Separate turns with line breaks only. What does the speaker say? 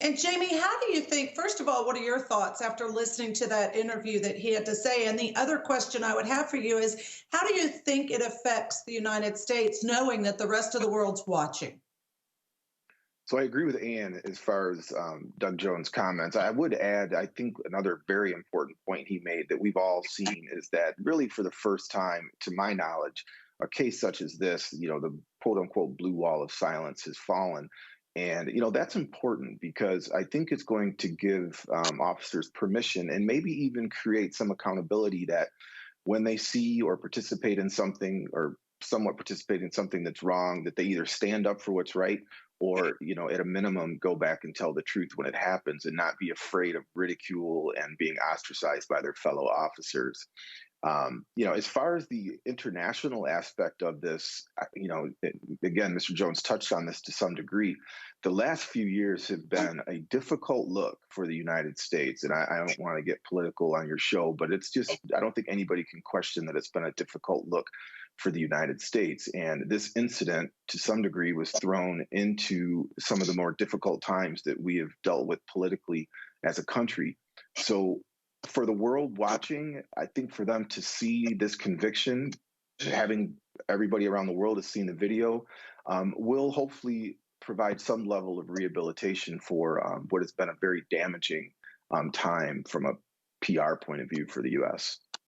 And Jamie, how do you think, first of all, what are your thoughts after listening to that interview that he had to say? And the other question I would have for you is, how do you think it affects the United States knowing that the rest of the world's watching?
So I agree with Ann as far as Doug Jones' comments. I would add, I think another very important point he made that we've all seen is that really for the first time, to my knowledge, a case such as this, the quote unquote blue wall of silence has fallen. And, that's important because I think it's going to give officers permission and maybe even create some accountability that when they see or participate in something or somewhat participate in something that's wrong, that they either stand up for what's right or, at a minimum, go back and tell the truth when it happens and not be afraid of ridicule and being ostracized by their fellow officers. As far as the international aspect of this, again, Mr. Jones touched on this to some degree. The last few years have been a difficult look for the United States. And I don't want to get political on your show, but it's just, I don't think anybody can question that it's been a difficult look for the United States. And this incident, to some degree, was thrown into some of the more difficult times that we have dealt with politically as a country. So for the world watching, I think for them to see this conviction, having everybody around the world has seen the video, will hopefully provide some level of rehabilitation for what has been a very damaging time from a PR point of view for the U.S.